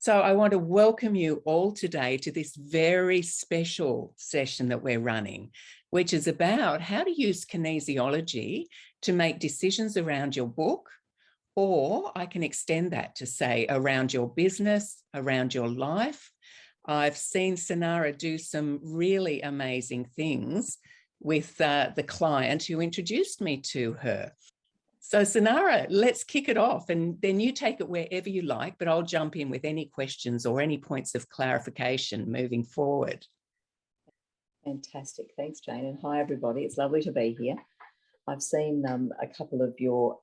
So I want to welcome you all today to this very special session that we're running, which is about how to use kinesiology to make decisions around your book, or I can extend that to say around your business, around your life. I've seen Sanara do some really amazing things with the client who introduced me to her. So Sanara, let's kick it off, and then you take it wherever you like, but I'll jump in with any questions or any points of clarification moving forward. Fantastic. Thanks, Jane. And hi, everybody. It's lovely to be here. I've seen a couple of your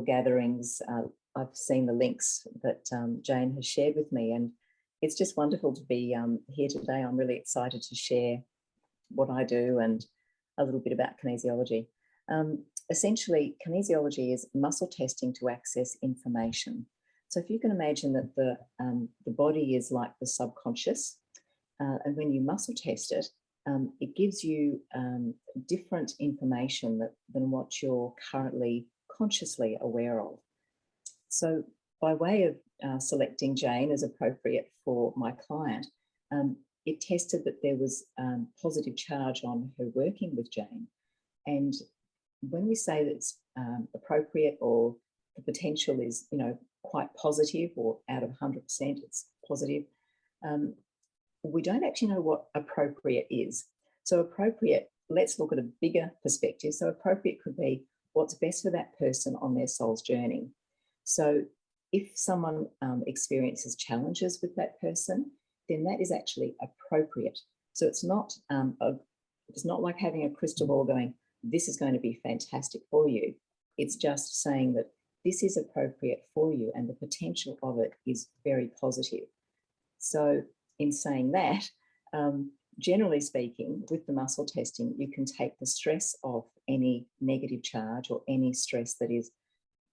gatherings. I've seen the links that Jane has shared with me, and it's just wonderful to be here today. I'm really excited to share what I do and a little bit about kinesiology. Essentially, kinesiology is muscle testing to access information. So if you can imagine that the body is like the subconscious, and when you muscle test it, it gives you different information than what you're currently consciously aware of. So by way of selecting Jane as appropriate for my client, it tested that there was positive charge on her working with Jane. And when we say that it's appropriate, or the potential is, quite positive, or out of 100% it's positive, we don't actually know what appropriate is. So appropriate, let's look at a bigger perspective. So appropriate could be what's best for that person on their soul's journey. So if someone experiences challenges with that person, then that is actually appropriate. So it's not like having a crystal ball going, this is going to be fantastic for you. It's just saying that this is appropriate for you, and the potential of it is very positive. So in saying that, generally speaking, with the muscle testing, you can take the stress off any negative charge or any stress that is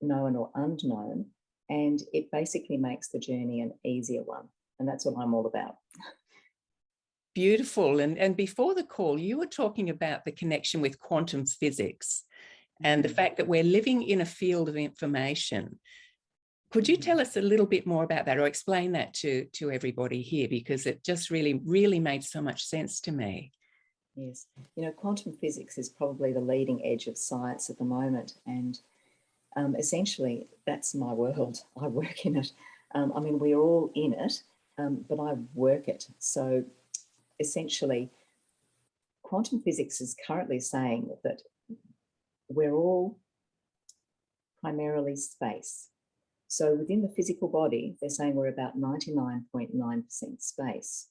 known or unknown, and it basically makes the journey an easier one. And that's what I'm all about. Beautiful. And before the call, you were talking about the connection with quantum physics and the fact that we're living in a field of information. Could you tell us a little bit more about that, or explain that to everybody here, because it just really made so much sense to me. Yes. Quantum physics is probably the leading edge of science at the moment. And essentially, that's my world. I work in it. We're all in it, but I work it. So essentially, quantum physics is currently saying that we're all primarily space. So within the physical body, they're saying we're about 99.9% space.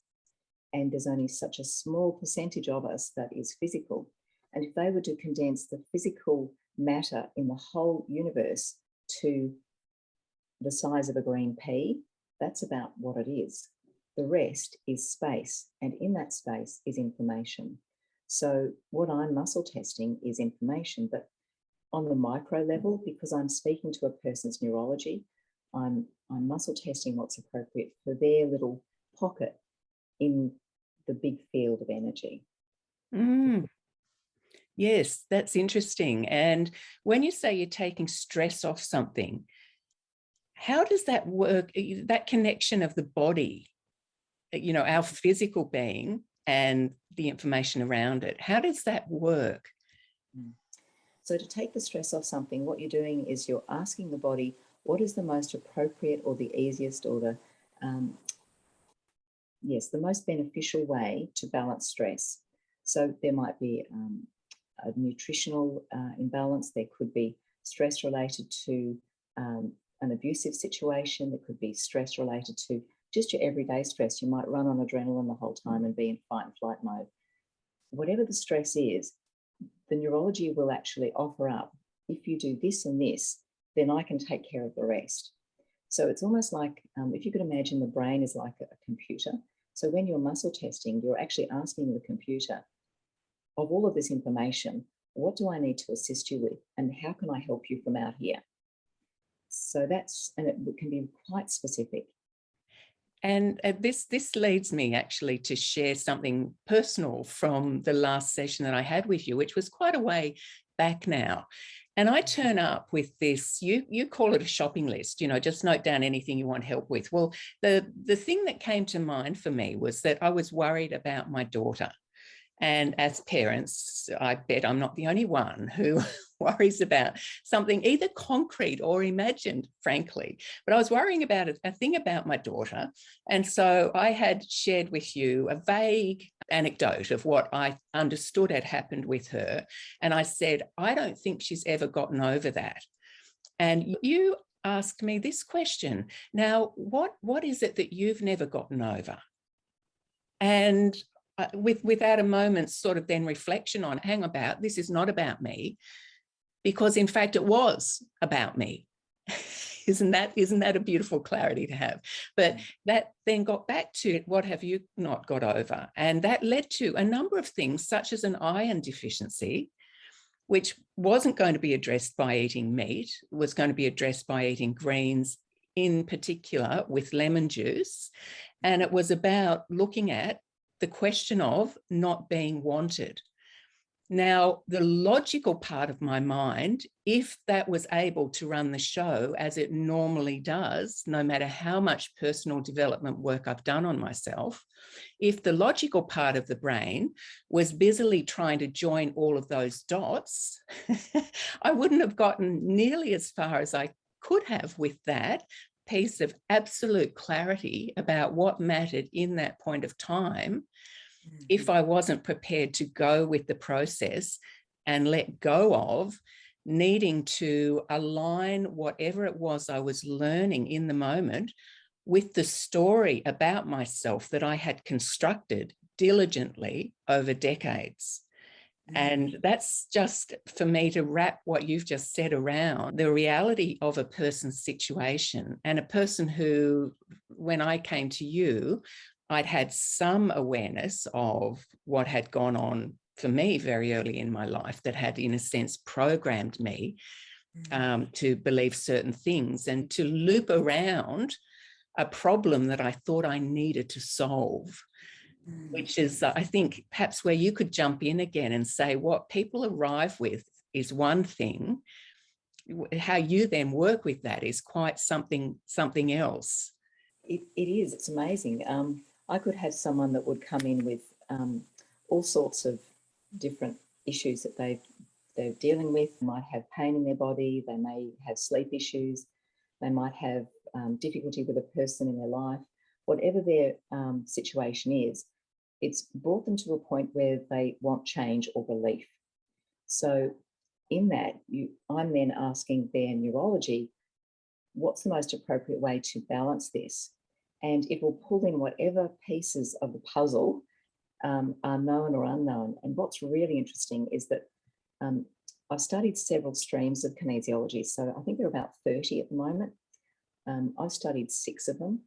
And there's only such a small percentage of us that is physical. And if they were to condense the physical matter in the whole universe to the size of a green pea, that's about what it is. The rest is space, and in that space is information. So what I'm muscle testing is information, but on the micro level, because I'm speaking to a person's neurology, I'm muscle testing what's appropriate for their little pocket in the big field of energy. Yes, that's interesting. And when you say you're taking stress off something, how does that work? That connection of the body, our physical being and the information around it, how does that work? So to take the stress off something, what you're doing is you're asking the body, what is the most appropriate or the easiest or the most beneficial way to balance stress. So there might be a nutritional imbalance. There could be stress related to an abusive situation. There could be stress related to just your everyday stress. You might run on adrenaline the whole time and be in fight and flight mode. Whatever the stress is, the neurology will actually offer up, if you do this and this, then I can take care of the rest. So it's almost like, if you could imagine the brain is like a computer. So when you're muscle testing, you're actually asking the computer, of all of this information, what do I need to assist you with? And how can I help you from out here? So and it can be quite specific. And this leads me actually to share something personal from the last session that I had with you, which was quite a way back now. And I turn up with this, you call it a shopping list, just note down anything you want help with. Well, the thing that came to mind for me was that I was worried about my daughter. And as parents, I bet I'm not the only one who worries about something either concrete or imagined, frankly. But I was worrying about a thing about my daughter. And so I had shared with you a vague anecdote of what I understood had happened with her. And I said, I don't think she's ever gotten over that. And you asked me this question. Now, what is it that you've never gotten over? And without a moment's sort of then reflection on, hang about, this is not about me, because in fact it was about me. Isn't that a beautiful clarity to have? But that then got back to, what have you not got over? And that led to a number of things, such as an iron deficiency, which wasn't going to be addressed by eating meat, was going to be addressed by eating greens, in particular with lemon juice. And it was about looking at the question of not being wanted. Now, the logical part of my mind, if that was able to run the show as it normally does, no matter how much personal development work I've done on myself, if the logical part of the brain was busily trying to join all of those dots, I wouldn't have gotten nearly as far as I could have with that piece of absolute clarity about what mattered in that point of time, if I wasn't prepared to go with the process and let go of needing to align whatever it was I was learning in the moment with the story about myself that I had constructed diligently over decades. And that's just for me to wrap what you've just said around the reality of a person's situation, and a person who, when I came to you, I'd had some awareness of what had gone on for me very early in my life that had, in a sense, programmed me to believe certain things and to loop around a problem that I thought I needed to solve. Which is, I think, perhaps where you could jump in again and say what people arrive with is one thing. How you then work with that is quite something else. It is. It's amazing. I could have someone that would come in with all sorts of different issues that they're dealing with. They might have pain in their body. They may have sleep issues. They might have difficulty with a person in their life. Whatever their situation is, it's brought them to a point where they want change or relief. So in that, I'm then asking their neurology, what's the most appropriate way to balance this? And it will pull in whatever pieces of the puzzle are known or unknown. And what's really interesting is that I've studied several streams of kinesiology. So I think there are about 30 at the moment. I've studied 6 of them.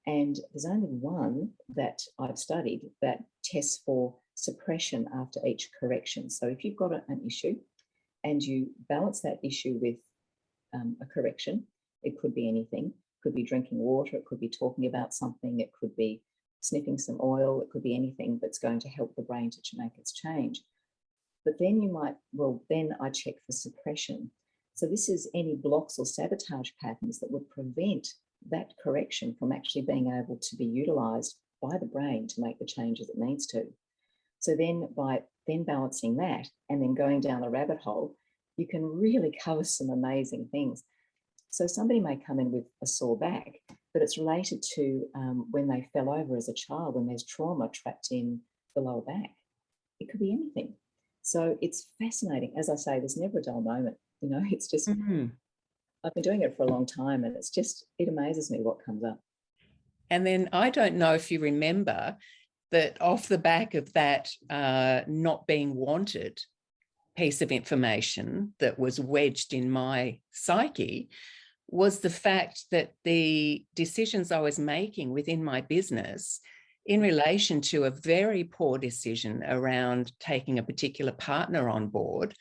And there's only one that I've studied that tests for suppression after each correction. So if you've got an issue and you balance that issue with a correction, it could be anything. It could be drinking water. It could be talking about something. It could be sniffing some oil. It could be anything that's going to help the brain to make its change. But then then I check for suppression. So this is any blocks or sabotage patterns that would prevent that correction from actually being able to be utilized by the brain to make the changes it needs to. So then by balancing that and then going down the rabbit hole, you can really cover some amazing things. So somebody may come in with a sore back, but it's related to when they fell over as a child, when there's trauma trapped in the lower back. It could be anything. So it's fascinating. As I say, there's never a dull moment. It's just, I've been doing it for a long time, and it amazes me what comes up. And then I don't know if you remember that off the back of that not being wanted piece of information that was wedged in my psyche was the fact that the decisions I was making within my business in relation to a very poor decision around taking a particular partner on board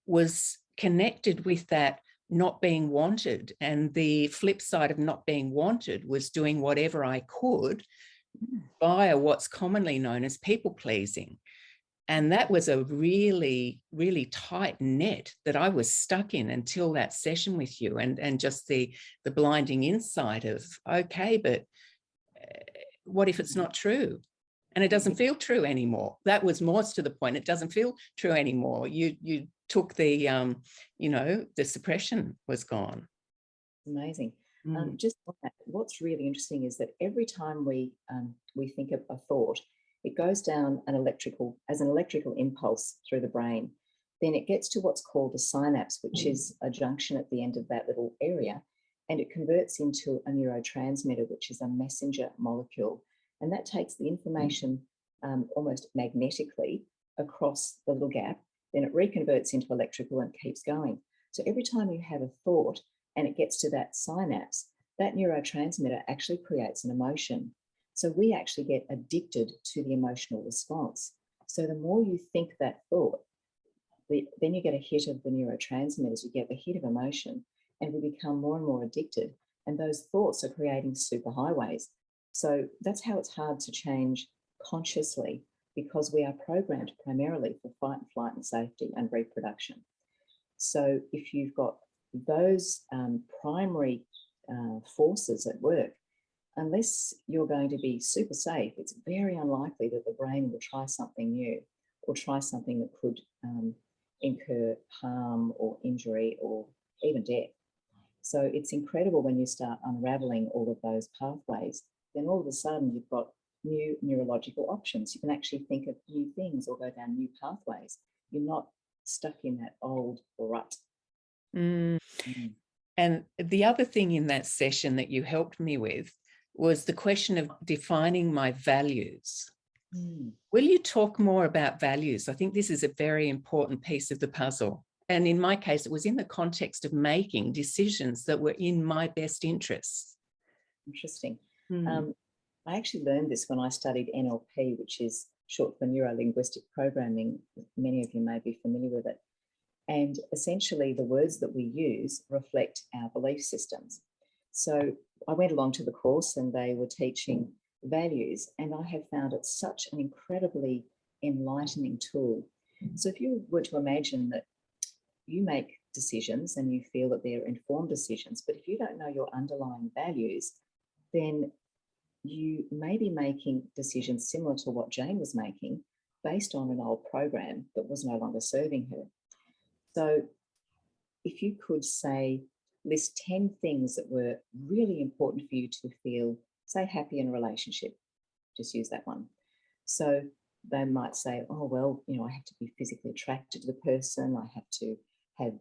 was connected with that not being wanted. And the flip side of not being wanted was doing whatever I could via what's commonly known as people pleasing. And that was a really, really tight net that I was stuck in until that session with you, and just the blinding insight of, okay, but what if it's not true? And it doesn't feel true anymore. That was more to the point. It doesn't feel true anymore. You took the, the suppression was gone. Amazing. Just on that, what's really interesting is that every time we think of a thought, it goes down an electrical impulse through the brain. Then it gets to what's called a synapse, which is a junction at the end of that little area, and it converts into a neurotransmitter, which is a messenger molecule, and that takes the information almost magnetically across the little gap. Then it reconverts into electrical and keeps going. So every time you have a thought and it gets to that synapse, that neurotransmitter actually creates an emotion. So we actually get addicted to the emotional response. So the more you think that thought, then you get a hit of the neurotransmitters, you get the hit of emotion, and we become more and more addicted. And those thoughts are creating superhighways. So that's how it's hard to change consciously, because we are programmed primarily for fight, flight, and safety and reproduction. So if you've got those primary forces at work, unless you're going to be super safe, it's very unlikely that the brain will try something new or try something that could incur harm or injury or even death. So it's incredible when you start unraveling all of those pathways, then all of a sudden you've got new neurological options. You can actually think of new things or go down new pathways. You're not stuck in that old rut. And the other thing in that session that you helped me with was the question of defining my values. Will you talk more about values? I think this is a very important piece of the puzzle. And in my case, it was in the context of making decisions that were in my best interests. Interesting. I actually learned this when I studied NLP, which is short for neuro-linguistic programming. Many of you may be familiar with it. And essentially the words that we use reflect our belief systems. So I went along to the course and they were teaching values, and I have found it such an incredibly enlightening tool. So if you were to imagine that you make decisions and you feel that they're informed decisions, but if you don't know your underlying values, then you may be making decisions similar to what Jane was making based on an old program that was no longer serving her. So if you could say, list 10 things that were really important for you to feel, say, happy in a relationship, just use that one. So they might say, oh, well, I have to be physically attracted to the person. I have to have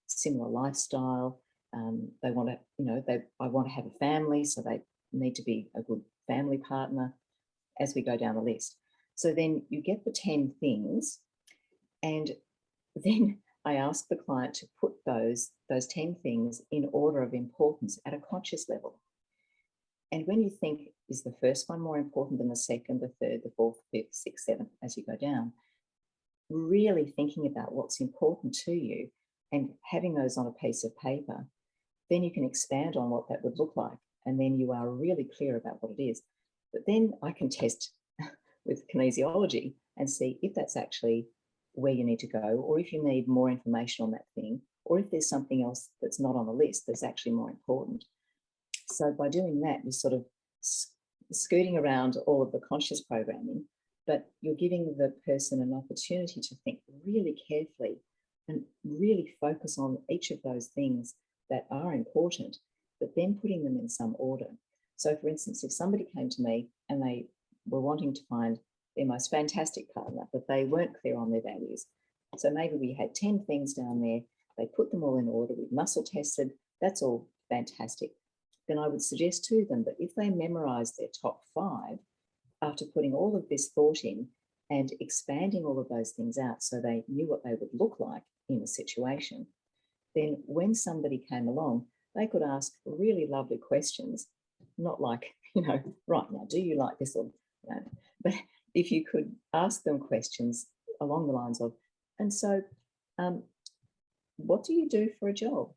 similar lifestyle. They want to, I want to have a family, so they need to be a good family partner, as we go down the list. So then you get the 10 things, and then I ask the client to put those 10 things in order of importance at a conscious level. And when you think, is the first one more important than the second, the third, the fourth, fifth, sixth, seventh, as you go down, really thinking about what's important to you and having those on a piece of paper, then you can expand on what that would look like. And then you are really clear about what it is. But then I can test with kinesiology and see if that's actually where you need to go, or if you need more information on that thing, or if there's something else that's not on the list that's actually more important. So by doing that, you're sort of scooting around all of the conscious programming, but you're giving the person an opportunity to think really carefully and really focus on each of those things that are important, but then putting them in some order. So for instance, if somebody came to me and they were wanting to find their most fantastic partner, but they weren't clear on their values. So maybe we had 10 things down there, they put them all in order, we muscle tested, that's all fantastic. Then I would suggest to them that if they memorize their top 5, after putting all of this thought in and expanding all of those things out so they knew what they would look like in a situation, then when somebody came along, they could ask really lovely questions, not like, right now, do you like this? Or, but if you could ask them questions along the lines of, and so what do you do for a job?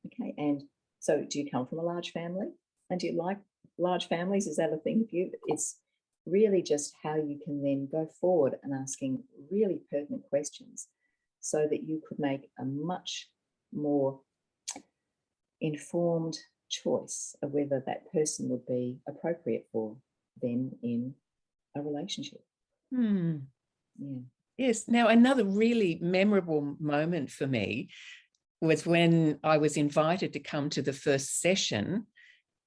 Okay, and so do you come from a large family? And do you like large families? Is that a thing for you? really just how you can then go forward and asking really pertinent questions so that you could make a much more informed choice of whether that person would be appropriate for them in a relationship. Hmm. Yeah. Yes. Now, another really memorable moment for me was when I was invited to come to the first session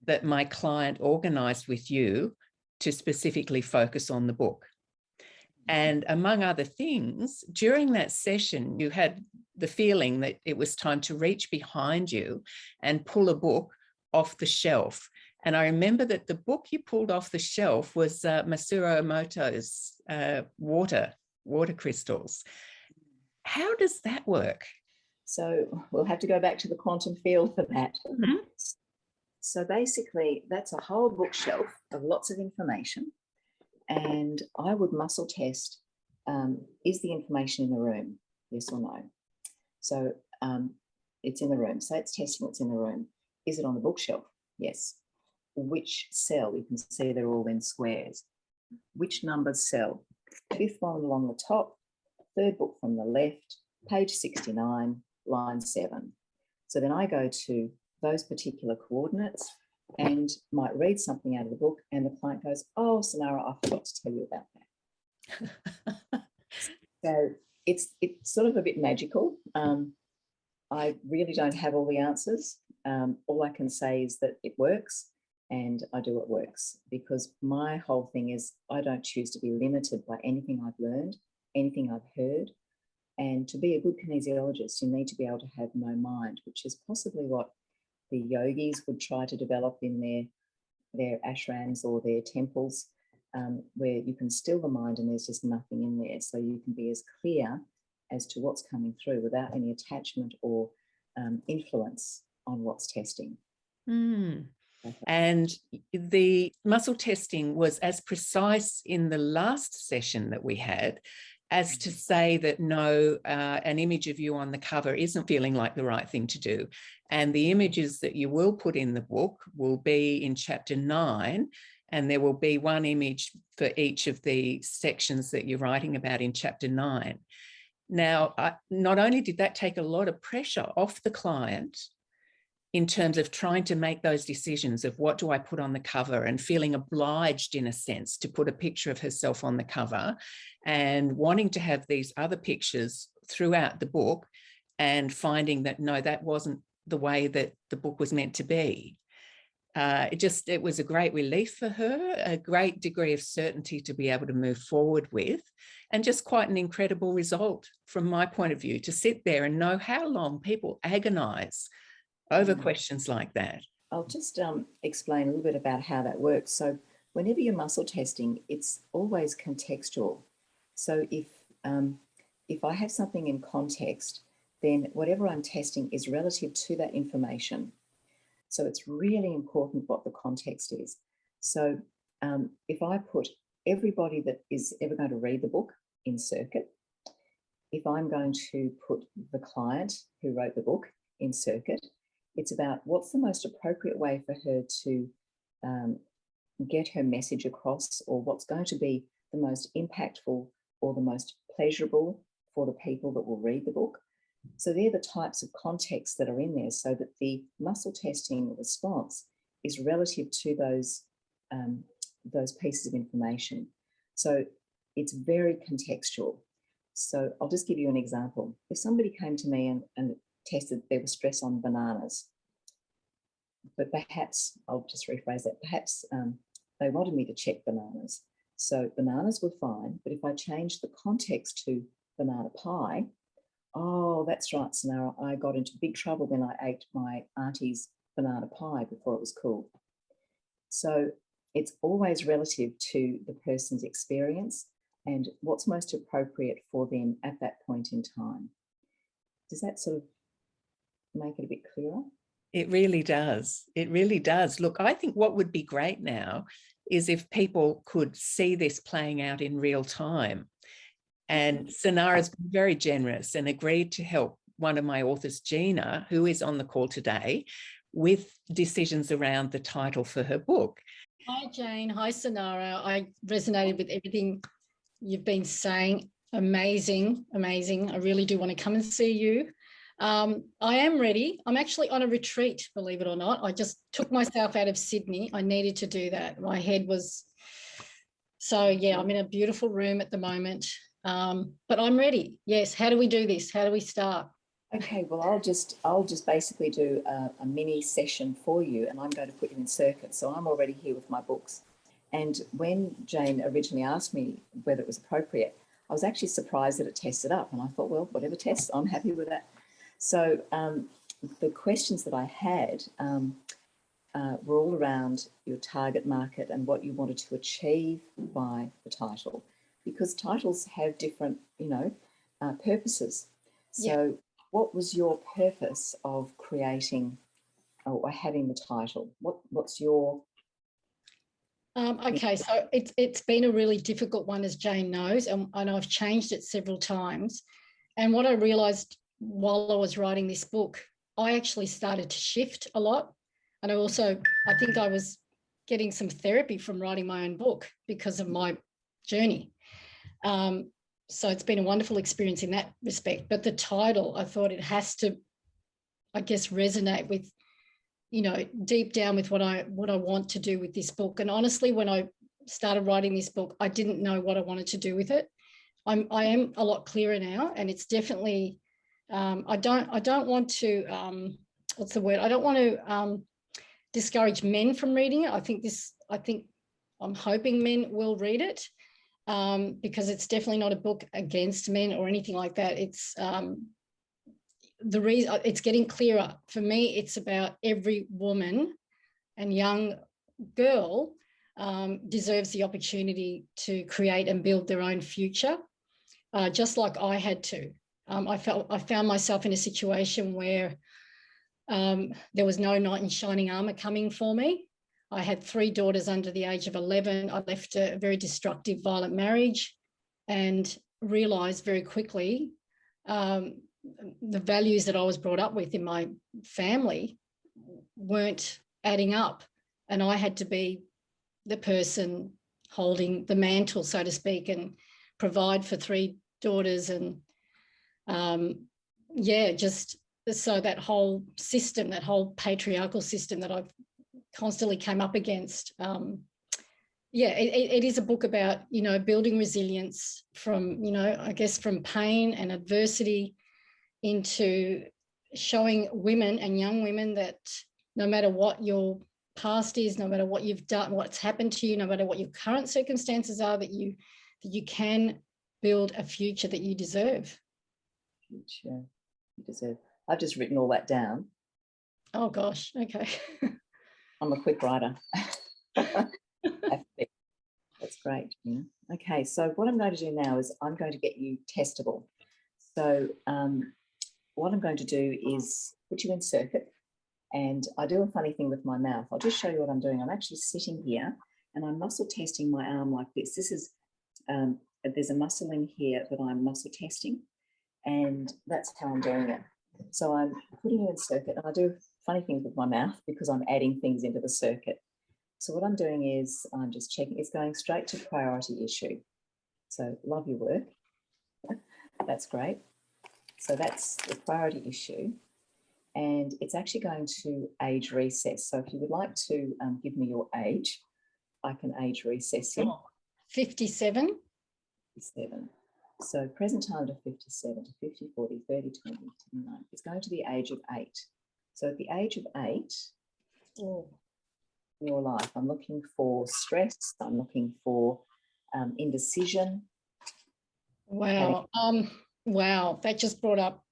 that my client organised with you to specifically focus on the book. And among other things, during that session, you had the feeling that it was time to reach behind you and pull a book off the shelf. And I remember that the book you pulled off the shelf was Masaru Emoto's water crystals. How does that work? So we'll have to go back to the quantum field for that. Mm-hmm. So basically, that's a whole bookshelf of lots of information. And I would muscle test, is the information in the room? Yes or no? So it's in the room. Say it's testing what's in the room. Is it on the bookshelf? Yes. Which cell? You can see they're all in squares. Which numbered cell? Fifth one along the top, third book from the left, page 69, line 7. So then I go to those particular coordinates and might read something out of the book, and the client goes, oh, Sonara, I forgot to tell you about that. So it's sort of a bit magical. I really don't have all the answers. All I can say is that it works, and I do what works, because my whole thing is I don't choose to be limited by anything I've learned, anything I've heard. And to be a good kinesiologist, you need to be able to have no mind, which is possibly what the yogis would try to develop in their ashrams or their temples, where you can still the mind and there's just nothing in there. So you can be as clear as to what's coming through without any attachment or influence on what's testing. Mm. And the muscle testing was as precise in the last session that we had as to say that no, an image of you on the cover isn't feeling like the right thing to do. And the images that you will put in the book will be in chapter 9, and there will be one image for each of the sections that you're writing about in chapter 9. Now, not only did that take a lot of pressure off the client in terms of trying to make those decisions of what do I put on the cover and feeling obliged in a sense to put a picture of herself on the cover and wanting to have these other pictures throughout the book and finding that, no, that wasn't the way that the book was meant to be. It was a great relief for her, a great degree of certainty to be able to move forward with, and just quite an incredible result from my point of view to sit there and know how long people agonize over questions like that. I'll just explain a little bit about how that works. So whenever you're muscle testing, it's always contextual. So if I have something in context, then whatever I'm testing is relative to that information. So it's really important what the context is. So if I put everybody that is ever going to read the book in circuit, if I'm going to put the client who wrote the book in circuit, it's about what's the most appropriate way for her to get her message across, or what's going to be the most impactful or the most pleasurable for the people that will read the book. So they're the types of contexts that are in there, so that the muscle testing response is relative to those pieces of information. So it's very contextual. So I'll just give you an example. If somebody came to me and tested there was stress on bananas, but perhaps, I'll just rephrase that, perhaps they wanted me to check bananas. So bananas were fine, but if I changed the context to banana pie, oh, that's right, Sonara, I got into big trouble when I ate my auntie's banana pie before it was cool. So it's always relative to the person's experience and what's most appropriate for them at that point in time. Does that sort of make it a bit clearer? It really does. It really does. Look, I think what would be great now is if people could see this playing out in real time. And Sonara's been very generous and agreed to help one of my authors, Gina, who is on the call today, with decisions around the title for her book. Hi, Jane. Hi, Sonara. I resonated with everything you've been saying. Amazing, amazing. I really do want to come and see you. I am ready. I'm actually on a retreat, believe it or not. I just took myself out of Sydney. I needed to do that. My head was... So, yeah, I'm in a beautiful room at the moment. But I'm ready. Yes. How do we do this? How do we start? Okay, well, I'll just basically do a mini session for you, and I'm going to put you in circuit. So I'm already here with my books. And when Jane originally asked me whether it was appropriate, I was actually surprised that it tested up. And I thought, well, whatever tests, I'm happy with that. So the questions that I had were all around your target market and what you wanted to achieve by the title, because titles have different, purposes. So what was your purpose of creating or having the title? What's your... Okay, so it's been a really difficult one, as Jane knows, and I've changed it several times. And what I realised while I was writing this book, I actually started to shift a lot. And I think I was getting some therapy from writing my own book because of my journey. So it's been a wonderful experience in that respect. But the title, I thought it has to, I guess, resonate with, deep down with what I want to do with this book. And honestly, when I started writing this book, I didn't know what I wanted to do with it. I am a lot clearer now, and it's definitely... I don't want to... what's the word? I don't want to discourage men from reading it. I think I'm hoping men will read it, because it's definitely not a book against men or anything like that. It's the reason it's getting clearer for me. It's about every woman and young girl deserves the opportunity to create and build their own future, just like I had to. I found myself in a situation where there was no knight in shining armor coming for me. I had 3 daughters under the age of 11. I left a very destructive, violent marriage and realised very quickly the values that I was brought up with in my family weren't adding up. And I had to be the person holding the mantle, so to speak, and provide for 3 daughters. And just so that whole system, that whole patriarchal system that I've constantly came up against. It is a book about, building resilience from, I guess, from pain and adversity, into showing women and young women that no matter what your past is, no matter what you've done, what's happened to you, no matter what your current circumstances are, that you can build a future that you deserve. Future you deserve. I've just written all that down. Oh gosh, okay. I'm a quick writer. That's great. Yeah. Okay, so what I'm going to do now is I'm going to get you testable. So what I'm going to do is put you in circuit, and I do a funny thing with my mouth. I'll just show you what I'm doing. I'm actually sitting here and I'm muscle testing my arm like this. This is, there's a muscle in here that I'm muscle testing, and that's how I'm doing it. So I'm putting you in circuit, and I do funny things with my mouth because I'm adding things into the circuit. So what I'm doing is I'm just checking. It's going straight to priority issue. So love your work. That's great. So that's the priority issue. And it's actually going to age recess. So if you would like to give me your age, I can age recess you. 57. 57. So present time to 57 to 50, 40, 30, 20, 29. It's going to the age of 8. So at the age of 8, in your life, I'm looking for stress. I'm looking for indecision. Wow. Wow. That just brought up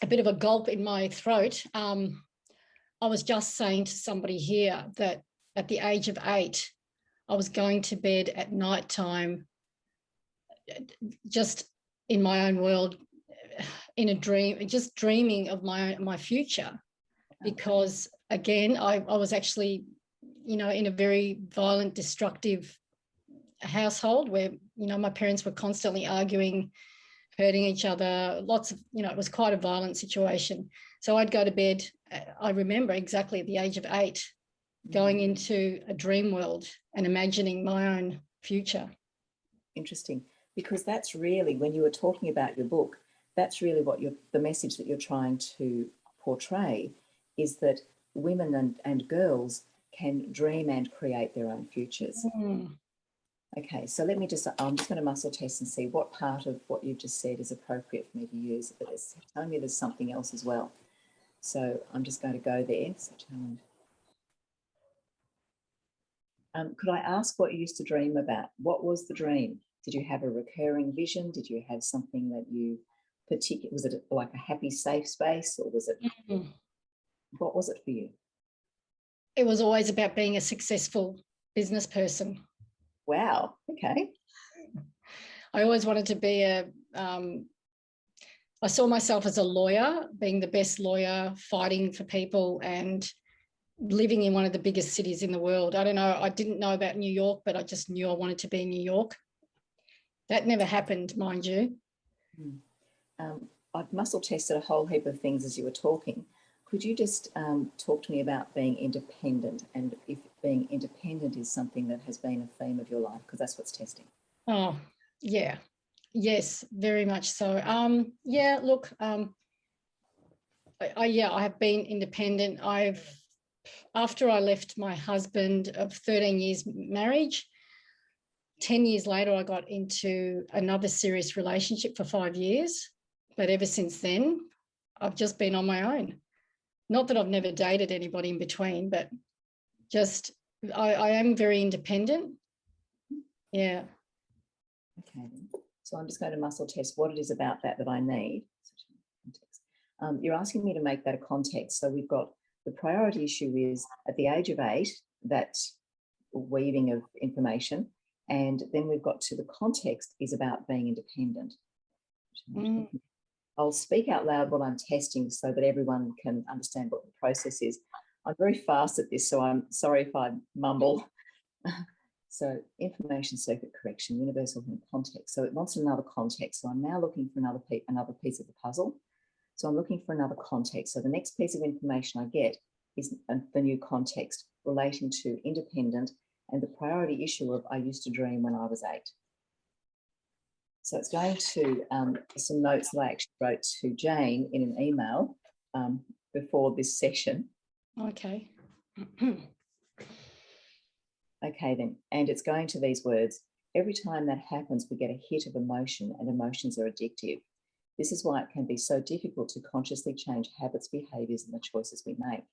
a bit of a gulp in my throat. I was just saying to somebody here that at the age of 8, I was going to bed at night time, just in my own world, in a dream, just dreaming of my future. Because again, I was actually, in a very violent, destructive household where, my parents were constantly arguing, hurting each other, lots of, it was quite a violent situation. So I'd go to bed, I remember exactly at the age of 8, going into a dream world and imagining my own future. Interesting, because that's really, when you were talking about your book, that's really what the message that you're trying to portray, is that women and girls can dream and create their own futures. Okay, so I'm just going to muscle test and see what part of what you've just said is appropriate for me to use, but it's telling me there's something else as well. So I'm just going to go there. So could I ask what you used to dream about? What was the dream? Did you have a recurring vision? Did you have something that you was it like a happy, safe space, or was it, what was it for you? It was always about being a successful business person. Wow, okay. I always wanted to be I saw myself as a lawyer, being the best lawyer, fighting for people and living in one of the biggest cities in the world. I don't know, I didn't know about New York, but I just knew I wanted to be in New York. That never happened, mind you. I've muscle tested a whole heap of things as you were talking. Could you just talk to me about being independent, and if being independent is something that has been a theme of your life, because that's what's testing. Oh, yeah. Yes, very much so. Yeah, look, I have been independent. After I left my husband of 13 years marriage, 10 years later, I got into another serious relationship for 5 years. But ever since then, I've just been on my own. Not that I've never dated anybody in between, but just I am very independent. Yeah. Okay. So I'm just going to muscle test what it is about that I need. You're asking me to make that a context. So we've got the priority issue is at the age of 8, that weaving of information. And then we've got to the context is about being independent. I'll speak out loud while I'm testing so that everyone can understand what the process is. I'm very fast at this, so I'm sorry if I mumble. So information circuit correction, universal context. So it wants another context. So I'm now looking for another piece of the puzzle. So I'm looking for another context. So the next piece of information I get is the new context relating to independent and the priority issue of I used to dream when I was 8. So it's going to some notes that I actually wrote to Jane in an email before this session. Okay. Okay then, and it's going to these words. Every time that happens, we get a hit of emotion, and emotions are addictive. This is why it can be so difficult to consciously change habits, behaviours, and the choices we make.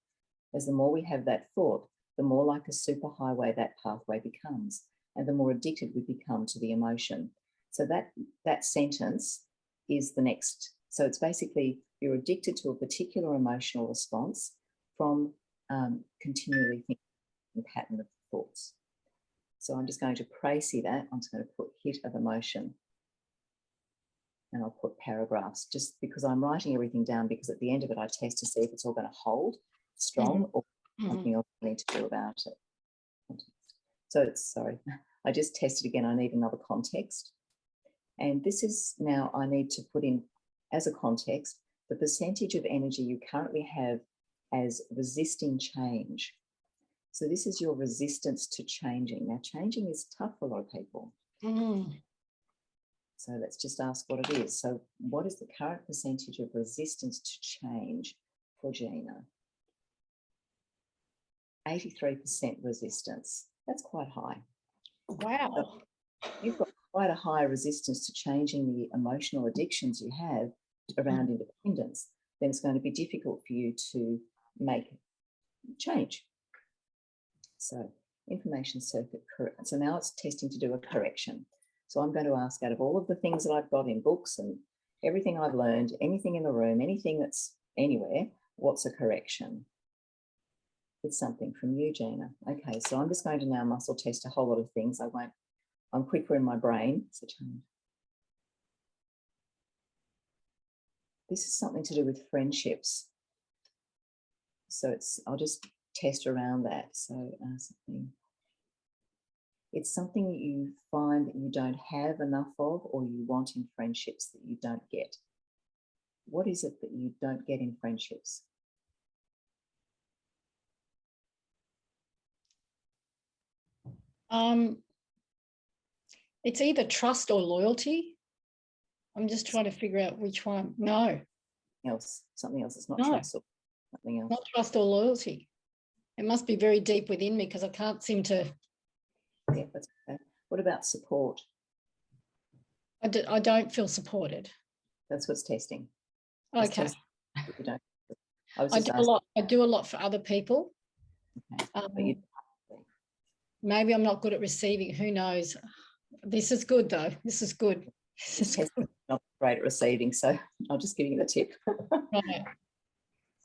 As the more we have that thought, the more like a superhighway that pathway becomes, and the more addicted we become to the emotion. So that sentence is the next. So it's basically you're addicted to a particular emotional response from continually thinking a pattern of thoughts. So I'm just going to précis that. I'm just going to put hit of emotion. And I'll put paragraphs just because I'm writing everything down, because at the end of it, I test to see if it's all going to hold strong or something else I need to do about it. So sorry, I just tested again. I need another context. And this is now I need to put in as a context the percentage of energy you currently have as resisting change. So this is your resistance to changing. Now, changing is tough for a lot of people. So let's just ask what it is. So what is the current percentage of resistance to change for Gina? 83% resistance. That's quite high. Wow. So you've got quite a high resistance to changing the emotional addictions you have around independence. Then it's going to be difficult for you to make change. So information circuit correct. So now it's testing to do a correction. So I'm going to ask, out of all of the things that I've got in books and everything I've learned, anything in the room, anything that's anywhere, what's a correction? It's something from you, Gina. Okay, so I'm just going to now muscle test a whole lot of things. I'm quicker in my brain. So this is something to do with friendships. So I'll just test around that. So it's something that you find that you don't have enough of, or you want in friendships that you don't get. What is it that you don't get in friendships? It's either trust or loyalty. I'm just trying to figure out which one. No. Something else. It's not No. trust or something else. Not trust or loyalty. It must be very deep within me because I can't seem to. Yeah, that's okay. What about support? I don't feel supported. That's what's testing. Okay. Testing. You don't. I do a lot for other people. Okay. Maybe I'm not good at receiving. Who knows? This is good though. This is good. Not great at receiving, so I'll just give you the tip. Right.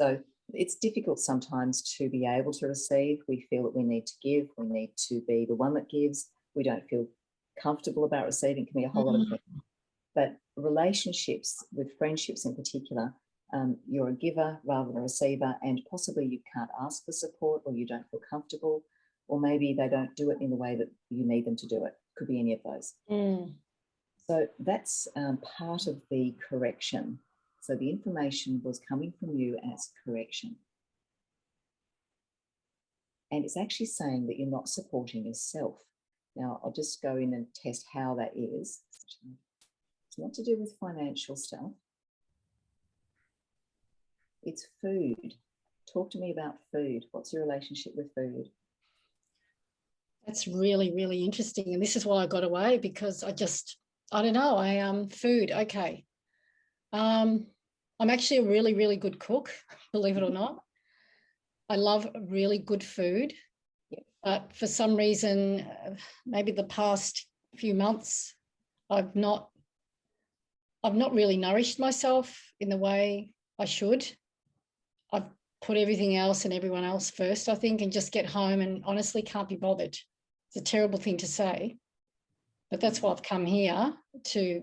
So it's difficult sometimes to be able to receive. We feel that we need to give. We need to be the one that gives. We don't feel comfortable about receiving. It can be a whole lot of things. But relationships, with friendships in particular, you're a giver rather than a receiver, and possibly you can't ask for support, or you don't feel comfortable, or maybe they don't do it in the way that you need them to do it. Could be any of those. So that's part of the correction. So the information was coming from you as correction. And it's actually saying that you're not supporting yourself. Now, I'll just go in and test how that is. It's not to do with financial stuff. It's food. Talk to me about food. What's your relationship with food? That's really, really interesting. And this is why I got away, because I don't know. Food. Okay. I'm actually a really, really good cook, believe it or not. I love really good food. Yeah. But for some reason, maybe the past few months, I've not really nourished myself in the way I should. I've put everything else and everyone else first, I think, and just get home and honestly can't be bothered. It's a terrible thing to say, but that's why I've come here to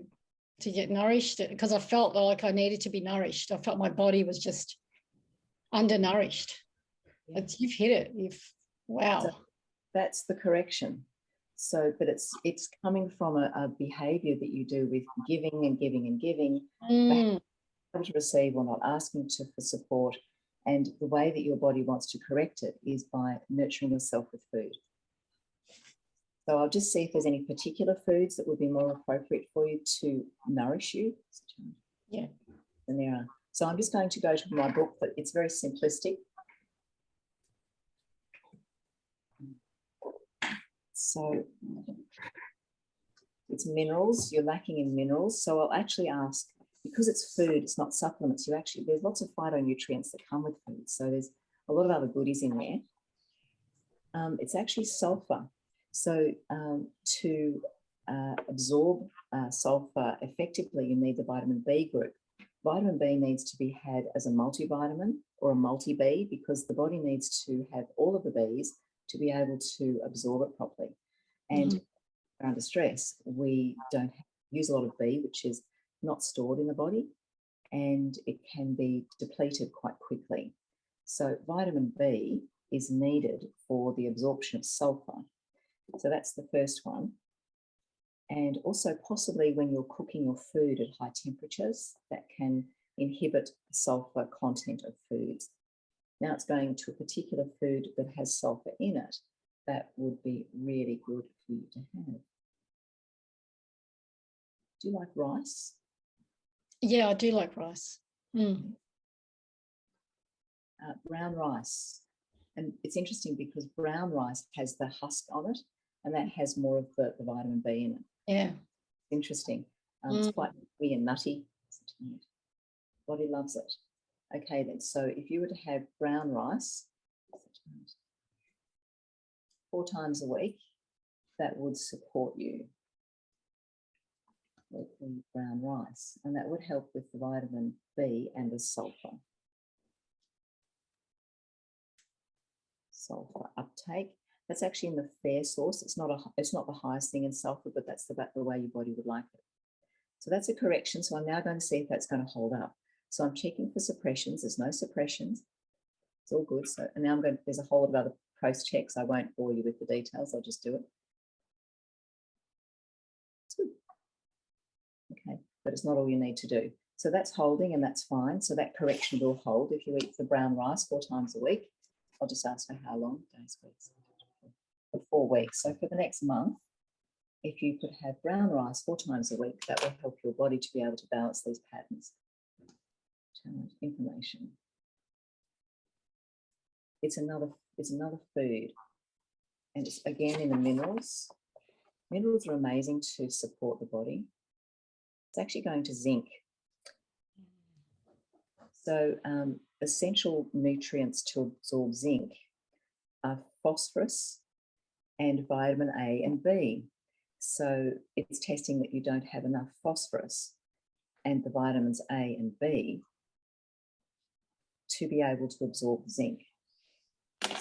get nourished, because I felt like I needed to be nourished. I felt my body was just undernourished. Yeah. You've hit it. Wow. So that's the correction. So, but it's coming from a behaviour that you do with giving and giving and giving, able to receive or not asking for support. And the way that your body wants to correct it is by nurturing yourself with food. So I'll just see if there's any particular foods that would be more appropriate for you to nourish you. Yeah. And there are. So I'm just going to go to my book, but it's very simplistic. So it's minerals. You're lacking in minerals. So I'll actually ask, because it's food, it's not supplements. There's lots of phytonutrients that come with food. So there's a lot of other goodies in there. It's actually sulfur. So to absorb sulfur effectively, you need the vitamin B group. Vitamin B needs to be had as a multivitamin or a multi-B, because the body needs to have all of the Bs to be able to absorb it properly. And under stress, we don't use a lot of B, which is not stored in the body, and it can be depleted quite quickly. So vitamin B is needed for the absorption of sulfur. So that's the first one. And also possibly when you're cooking your food at high temperatures, that can inhibit the sulfur content of foods. Now it's going to a particular food that has sulfur in it that would be really good for you to have. Do you like rice? Yeah, I do like rice. Brown rice. And it's interesting because brown rice has the husk on it, and that has more of the vitamin B in it. Yeah. Interesting. It's quite gooey and nutty. Body loves it. Okay, then. So if you were to have brown rice 4 times a week, that would support you with the brown rice, and that would help with the vitamin B and the sulfur. Sulfur uptake. That's actually in the fair source. It's not the highest thing in sulfur, but that's about the way your body would like it. So that's a correction. So I'm now going to see if that's going to hold up. So I'm checking for suppressions. There's no suppressions. It's all good. So, and now there's a whole lot of other post checks. I won't bore you with the details. I'll just do it. It's good. Okay, but it's not all you need to do. So that's holding, and that's fine. So that correction will hold if you eat the brown rice 4 times a week. I'll just ask for how long. Days, weeks. for 4 weeks. So for the next month, if you could have brown rice 4 times a week, that will help your body to be able to balance these patterns. Challenge information. It's another food, and it's again in the minerals. Minerals are amazing to support the body. It's actually going to zinc. So essential nutrients to absorb zinc are phosphorus and vitamin A and B. So it's testing that you don't have enough phosphorus and the vitamins A and B to be able to absorb zinc.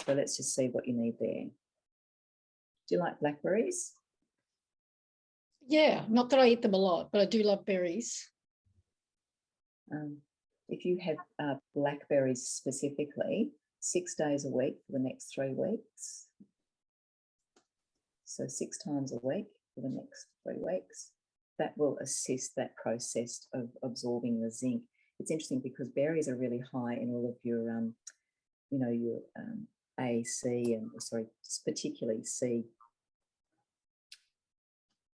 So let's just see what you need there. Do you like blackberries? Yeah, not that I eat them a lot, but I do love berries. If you have blackberries specifically, 6 days a week for the next 3 weeks. So 6 times a week for the next 3 weeks. That will assist that process of absorbing the zinc. It's interesting because berries are really high in all of your, your A, C, and particularly C.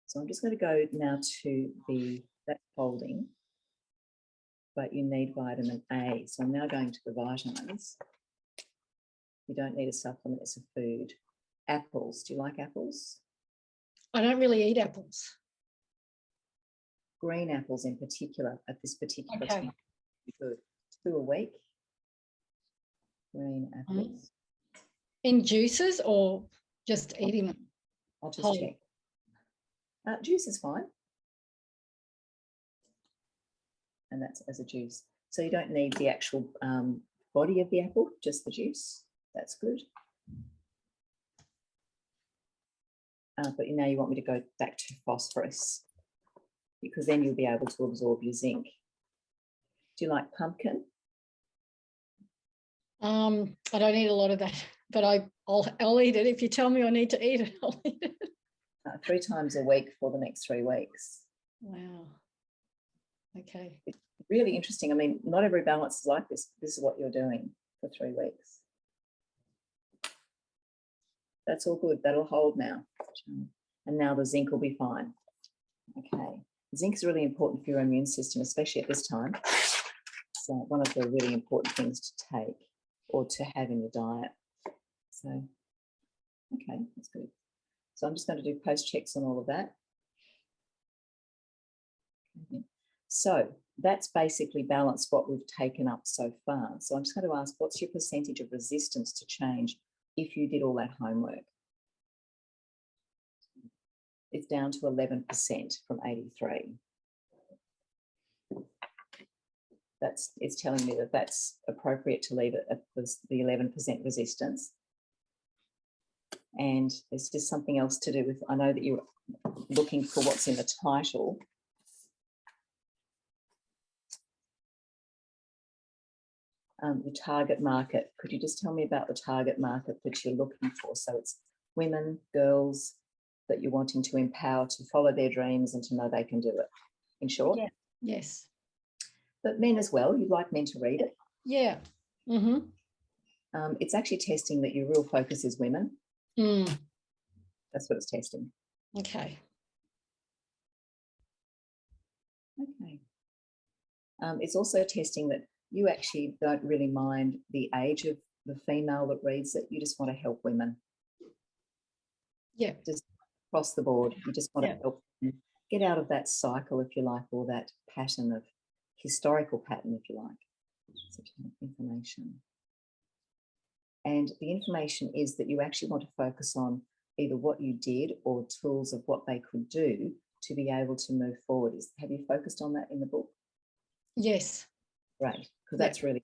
So I'm just going to go now to that folding, but you need vitamin A. So I'm now going to the vitamins. You don't need a supplement, it's a food. Apples, do you like apples? I don't really eat apples. Green apples in particular at this particular Okay. time. Good. 2 a week. Green apples. In juices or just eating them? I'll just whole? check. Juice is fine. And that's as a juice. So you don't need the actual body of the apple, just the juice. That's good. But now you want me to go back to phosphorus because then you'll be able to absorb your zinc. Do you like pumpkin? I don't eat a lot of that, but I'll eat it. If you tell me I need to eat it, I'll eat it. 3 times a week for the next 3 weeks. Wow. Okay. It's really interesting. I mean, not every balance is like this. This is what you're doing for 3 weeks. That's all good. That'll hold now. And now the zinc will be fine. Okay. Zinc is really important for your immune system, especially at this time. So one of the really important things to take or to have in your diet. So, okay, that's good. So I'm just going to do post checks on all of that. Okay. So that's basically balanced what we've taken up so far. So I'm just going to ask, what's your percentage of resistance to change if you did all that homework? It's down to 11% from 83. It's telling me that that's appropriate to leave it at the 11% resistance. And there's just something else to do with, I know that you're looking for what's in the title. The target market. Could you just tell me about the target market that you're looking for? So it's women, girls that you're wanting to empower to follow their dreams and to know they can do it, in short? Yeah. Yes. But men as well. You'd like men to read it? Yeah. Mm-hmm. It's actually testing that your real focus is women. That's what it's testing. Okay. Okay. It's also testing that you actually don't really mind the age of the female that reads it. You just want to help women. Yeah. Just across the board. You just want to help them get out of that cycle, if you like, or that pattern of historical pattern, if you like. Information. And the information is that you actually want to focus on either what you did or tools of what they could do to be able to move forward. Have you focused on that in the book? Yes. Great, because that's really...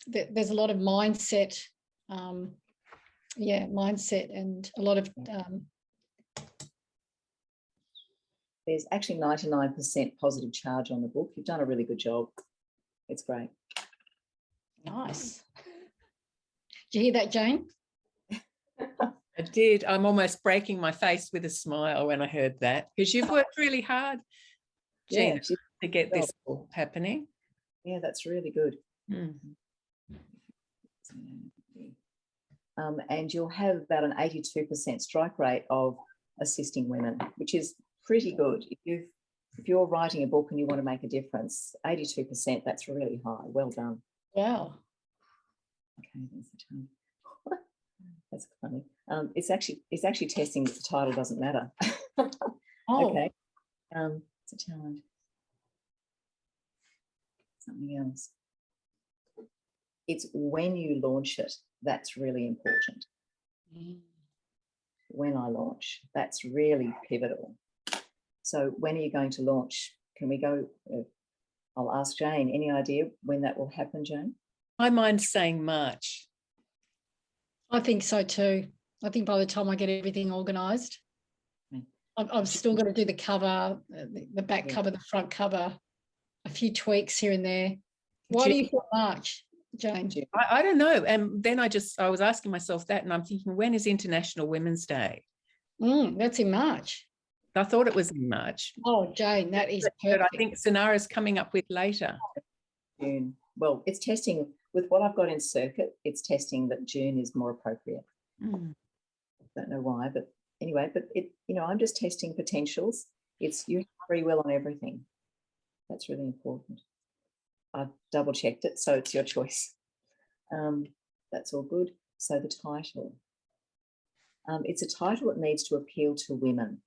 There's a lot of mindset, mindset and a lot of... There's actually 99% positive charge on the book. You've done a really good job. It's great. Nice. Did you hear that, Jane? I did. I'm almost breaking my face with a smile when I heard that, because you've worked really hard, Gina, to get this all happening. Yeah, that's really good. and you'll have about an 82% strike rate of assisting women, which is pretty good. If you're writing a book and you want to make a difference, 82%, that's really high. Well done. Wow. Okay, there's the time. That's funny. It's actually testing that the title doesn't matter. Oh. Okay. It's a challenge. Something else. It's when you launch it, that's really important. When I launch, that's really pivotal. So when are you going to launch? Can we go? I'll ask Jane. Any idea when that will happen, Jane? My mind's saying March. I think so too. I think by the time I get everything organised, I've still got to do the cover, the back cover, the front cover, a few tweaks here and there. Why do you think March, Jane? I don't know. And then I was asking myself that, and I'm thinking, when is International Women's Day? That's in March. I thought it was in March. Oh, Jane, that is but perfect. I think Sanara's coming up with later. June. Well, it's testing with what I've got in circuit. It's testing that June is more appropriate. Don't know why, but anyway. But I'm just testing potentials. It's you have free will on everything. That's really important. I've double checked it, so it's your choice. That's all good. So the title. It's a title that needs to appeal to women.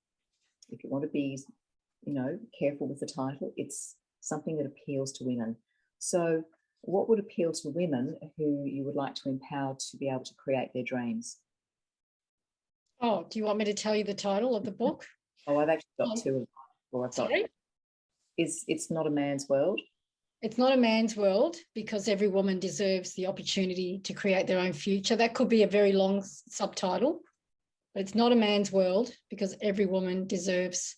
If you want to be, careful with the title, it's something that appeals to women. So what would appeal to women who you would like to empower to be able to create their dreams? Oh, do you want me to tell you the title of the book? Oh, I've actually got two of them. Or Sorry? It's Not a Man's World. It's not a man's world because every woman deserves the opportunity to create their own future. That could be a very long subtitle, but it's not a man's world because every woman deserves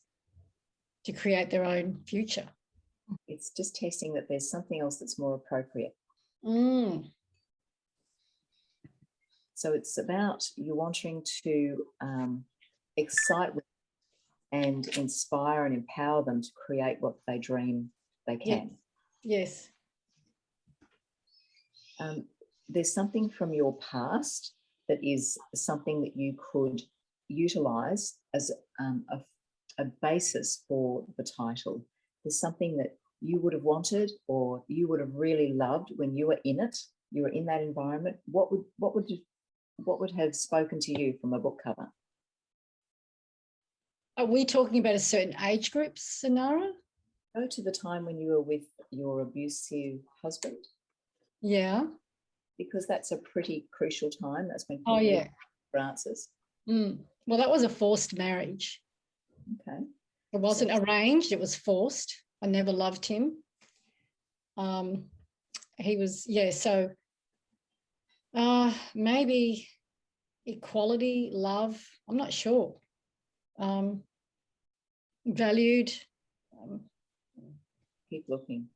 to create their own future. It's just testing that there's something else that's more appropriate. So it's about you wanting to excite and inspire and empower them to create what they dream they can. Yes. There's something from your past that is something that you could utilize as a basis for the title. There's something that you would have wanted or you would have really loved when you were in it, you were in that environment. What would have spoken to you from a book cover? Are we talking about a certain age group, Sanara? Go to the time when you were with your abusive husband. Yeah. Because that's a pretty crucial time. That's when people look for answers. Well, that was a forced marriage. Okay. It wasn't arranged, it was forced. I never loved him. He was, so maybe equality, love, I'm not sure. Valued. Keep looking.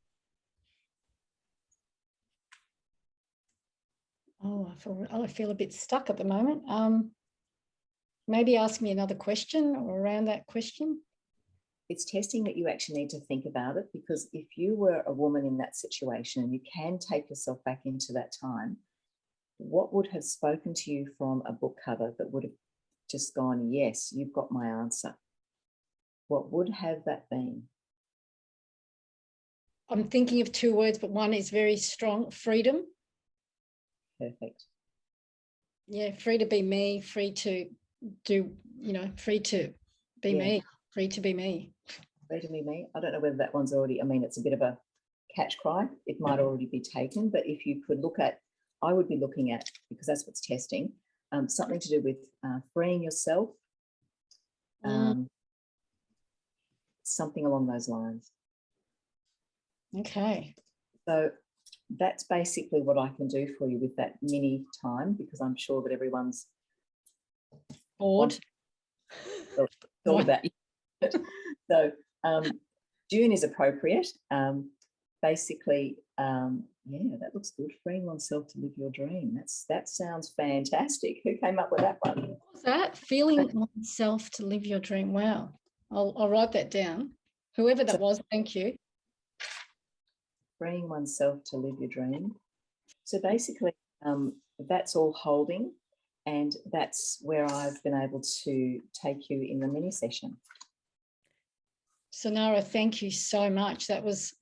I feel a bit stuck at the moment. Maybe ask me another question or around that question. It's testing that you actually need to think about it, because if you were a woman in that situation and you can take yourself back into that time, what would have spoken to you from a book cover that would have just gone, yes, you've got my answer? What would have that been? I'm thinking of two words, but one is very strong: freedom. Perfect. Yeah, free to be me, free to do, free to be me, free to be me. Free to be me. I don't know whether that one's already, it's a bit of a catch cry. It might already be taken, but if you could look at, I would be looking at, because that's what's testing, something to do with freeing yourself, something along those lines. Okay. So that's basically what I can do for you with that mini time, because I'm sure that everyone's bored. All about you. So June is appropriate. Basically, that looks good. Freeing oneself to live your dream. That sounds fantastic. Who came up with that one? What was that? Feeling oneself to live your dream. Wow. I'll write that down. Whoever that was, thank you. Freeing oneself to live your dream. So basically, that's all holding. And that's where I've been able to take you in the mini session. Sanara, thank you so much. That was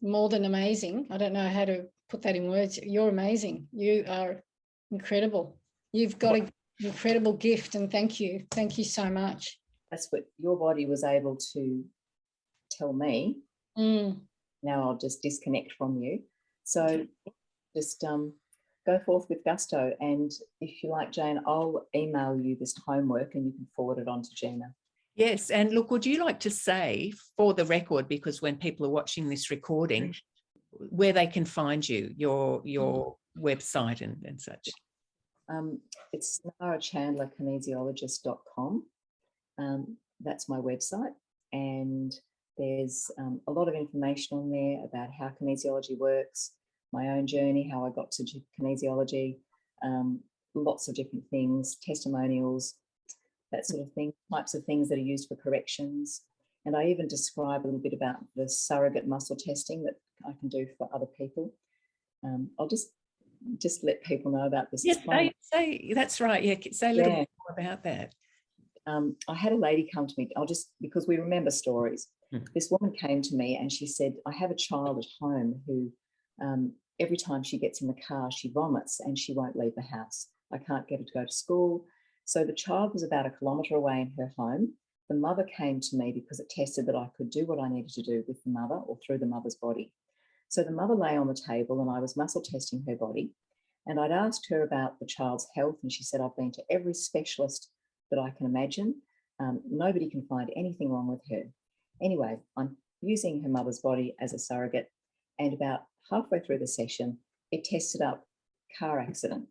more than amazing. I don't know how to put that in words. You're amazing. You are incredible. You've got an incredible gift, and thank you. Thank you so much. That's what your body was able to tell me. Now I'll just disconnect from you. So just go forth with gusto. And if you like, Jane, I'll email you this homework and you can forward it on to Gina. Yes. And look, would you like to say for the record, because when people are watching this recording, where they can find you, your website and such? It's narachandlerkinesiologist.com. That's my website. And there's a lot of information on there about how kinesiology works, my own journey, how I got to kinesiology, lots of different things, testimonials, that sort of thing, types of things that are used for corrections. And I even describe a little bit about the surrogate muscle testing that I can do for other people. I'll just let people know about this. Yes, say that's right. Yeah, say a little bit more about that. I had a lady come to me, because we remember stories. This woman came to me and she said, I have a child at home who every time she gets in the car, she vomits and she won't leave the house. I can't get her to go to school. So the child was about 1 kilometre away in her home. The mother came to me because it tested that I could do what I needed to do with the mother or through the mother's body. So the mother lay on the table and I was muscle testing her body. And I'd asked her about the child's health and she said, I've been to every specialist that I can imagine. Nobody can find anything wrong with her. Anyway, I'm using her mother's body as a surrogate, and about halfway through the session, it tested up car accident.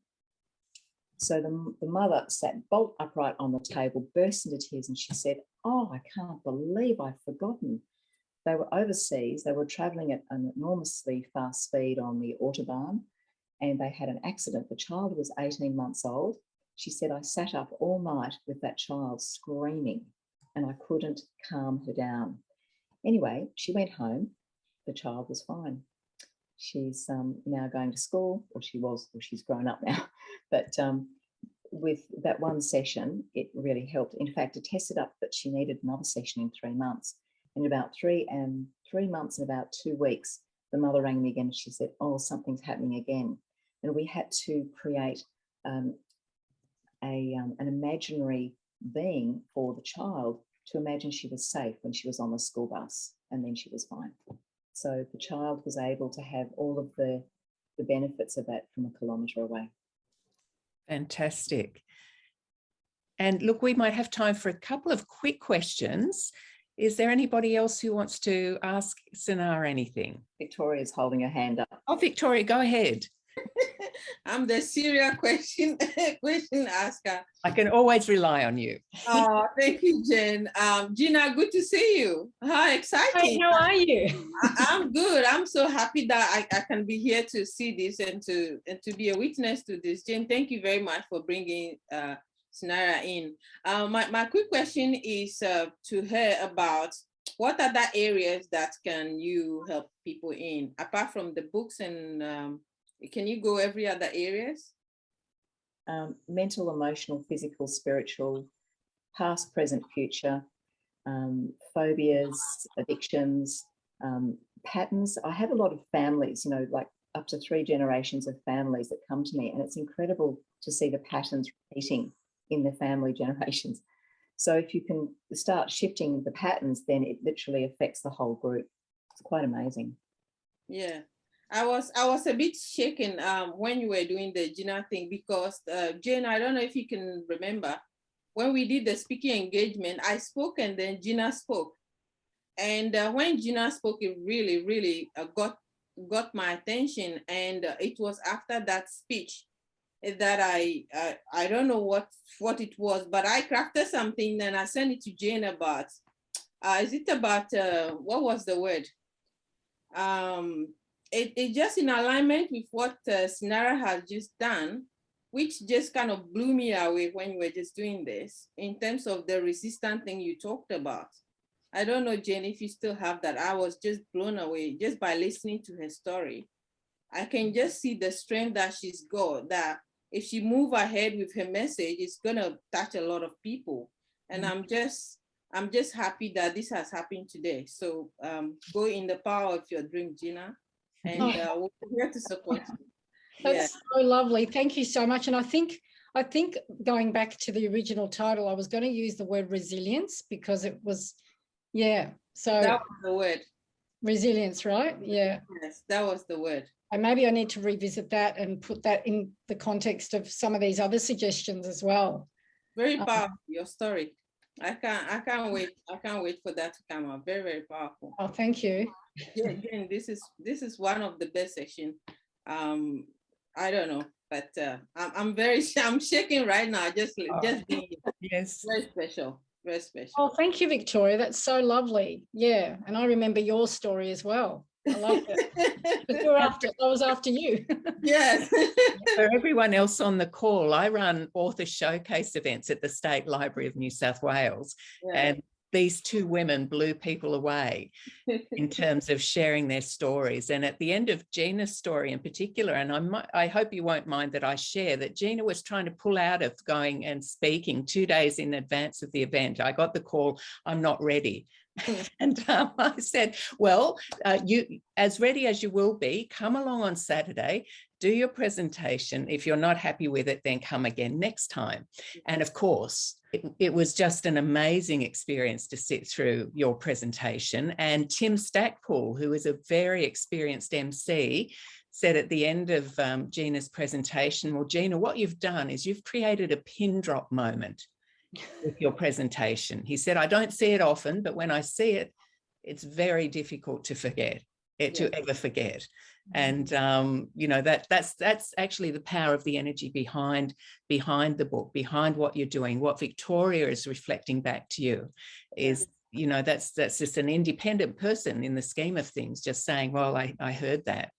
So the mother sat bolt upright on the table, burst into tears, and she said, oh, I can't believe I've forgotten. They were overseas. They were travelling at an enormously fast speed on the Autobahn, and they had an accident. The child was 18 months old. She said, I sat up all night with that child screaming and I couldn't calm her down. Anyway, she went home. The child was fine. She's now going to school, or she's grown up now. But with that one session, it really helped. In fact, it tested up that she needed another session in 3 months. In about 3 months and about 2 weeks, the mother rang me again and she said, oh, something's happening again. And we had to create an imaginary being for the child to imagine she was safe when she was on the school bus, and then she was fine. So the child was able to have all of the benefits of that from 1 kilometre away. Fantastic. And look, we might have time for a couple of quick questions. Is there anybody else who wants to ask Sanara anything? Victoria's holding her hand up. Oh, Victoria, go ahead. I'm the serial question asker. I can always rely on you. Oh, thank you, Jen. Gina, good to see you. How exciting. Hi, how are you? I'm good. I'm so happy that I can be here to see this and to be a witness to this. Jen, thank you very much for bringing Sanara in. My quick question is to her about what are the areas that can you help people in, apart from the books, and can you go every other areas? Mental, emotional, physical, spiritual, past, present, future, phobias, addictions, patterns. I have a lot of families, like up to 3 generations of families that come to me, and it's incredible to see the patterns repeating in the family generations. So if you can start shifting the patterns, then it literally affects the whole group. It's quite amazing. Yeah. I was a bit shaken when you were doing the Gina thing, because Jane, I don't know if you can remember, when we did the speaking engagement, I spoke and then Gina spoke. And when Gina spoke, it really, really got my attention. And it was after that speech that I don't know what it was, but I crafted something and I sent it to Jane about, is it about, what was the word? It just in alignment with what Sanara has just done, which just kind of blew me away when you were just doing this, in terms of the resistant thing you talked about. I don't know, Jane, if you still have that. I was just blown away just by listening to her story. I can just see the strength that she's got, that if she move ahead with her message, it's gonna touch a lot of people. And I'm just happy that this has happened today. So go in the power of your dream, Gina, and we'll be here to support you. That's so lovely. Thank you so much. And I think going back to the original title, I was going to use the word resilience because it was, so that was the word. Resilience, right? Yeah. Yes, that was the word. And maybe I need to revisit that and put that in the context of some of these other suggestions as well. Very powerful, your story. I can't wait. I can't wait for that to come out. Very, very powerful. Oh, thank you. Yeah, again, this is one of the best sections. I don't know, but I'm shaking right now. Just being yes, very special, very special. Oh, thank you, Victoria. That's so lovely. Yeah, and I remember your story as well. I love it. But I was after you. Yes. For everyone else on the call, I run author showcase events at the State Library of New South Wales, and these two women blew people away in terms of sharing their stories. And at the end of Gina's story in particular, and I hope you won't mind that I share that Gina was trying to pull out of going and speaking 2 days in advance of the event. I got the call, I'm not ready. And I said, well, you, as ready as you will be, come along on Saturday, do your presentation. If you're not happy with it, then come again next time. And of course, it was just an amazing experience to sit through your presentation. And Tim Stackpool, who is a very experienced MC, said at the end of Gina's presentation, well, Gina, what you've done is you've created a pin drop moment with your presentation. He said, I don't see it often, but when I see it, it's very difficult to forget it, to ever forget. And you know, that's actually the power of the energy behind the book, behind what you're doing. What Victoria is reflecting back to you is, you know, that's just an independent person in the scheme of things, just saying, well, I heard that.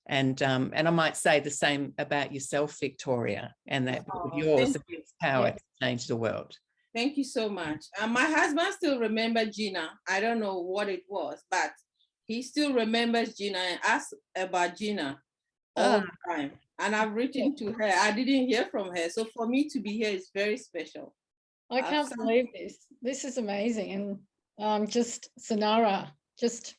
And I might say the same about yourself, Victoria, and that yours is power to change the world. Thank you so much. My husband still remembers Gina. I don't know what it was, but he still remembers Gina and asks about Gina all the time. And I've written to her. I didn't hear from her. So for me to be here is very special. I can't believe this. This is amazing. And just Sanara, just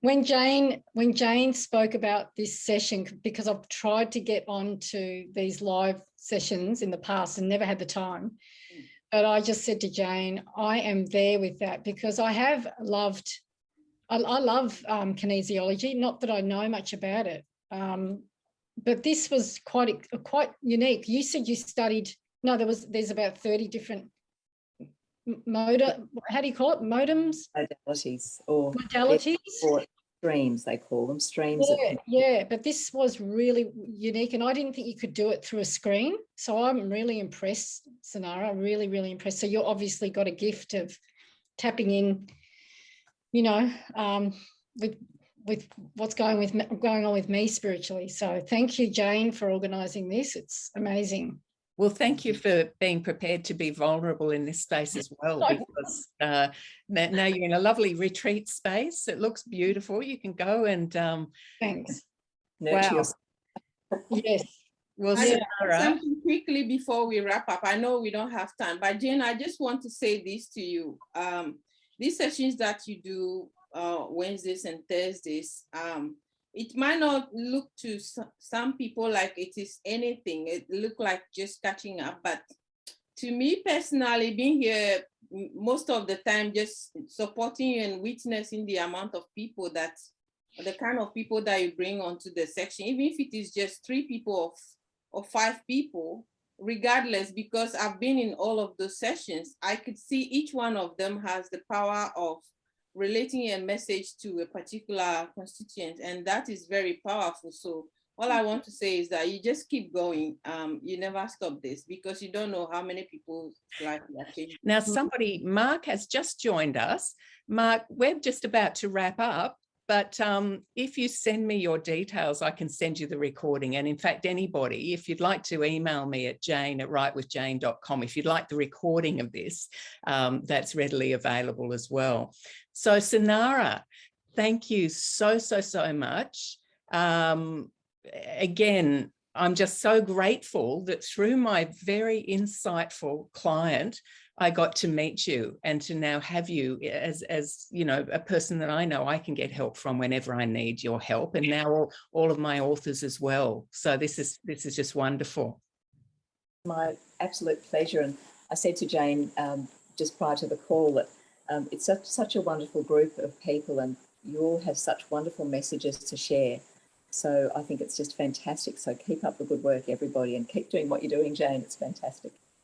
when Jane spoke about this session, because I've tried to get onto these live sessions in the past and never had the time. But I just said to Jane, I am there with that because I have loved, I love kinesiology, not that I know much about it. But this was quite unique. You said you studied, no, there's about 30 different how do you call it? Modalities or modalities? Or streams, they call them streams. Yeah, but this was really unique and I didn't think you could do it through a screen. So I'm really impressed, Sanara, really, really impressed. So you've obviously got a gift of tapping in, you know, with what's going on with me spiritually. So thank you, Jane, for organising this. It's amazing. Well, thank you for being prepared to be vulnerable in this space as well, because now you're in a lovely retreat space. It looks beautiful. You can go and thanks. Wow. Yes. Well, something quickly before we wrap up. I know we don't have time, but Jane, I just want to say this to you. These sessions that you do Wednesdays and Thursdays, it might not look to some people like it is anything. It look like just catching up. But to me personally, being here most of the time, just supporting you and witnessing the amount of people the kind of people that you bring onto the section, even if it is just 3 people or 5 people, regardless, because I've been in all of those sessions, I could see each one of them has the power of relating a message to a particular constituent, and that is very powerful. So all I want to say is that you just keep going. You never stop this because you don't know how many people's life are changing. Now Mark has just joined us. Mark, we're just about to wrap up, but if you send me your details, I can send you the recording. And in fact, anybody, if you'd like to email me at jane@writewithjane.com, if you'd like the recording of this, that's readily available as well. So Sanara, thank you so much. Again, I'm just so grateful that through my very insightful client, I got to meet you and to now have you as you know, a person that I know I can get help from whenever I need your help, and now all of my authors as well. So this is just wonderful. My absolute pleasure. And I said to Jane just prior to the call that it's such a wonderful group of people, and you all have such wonderful messages to share. So I think it's just fantastic. So keep up the good work, everybody, and keep doing what you're doing, Jane. It's fantastic.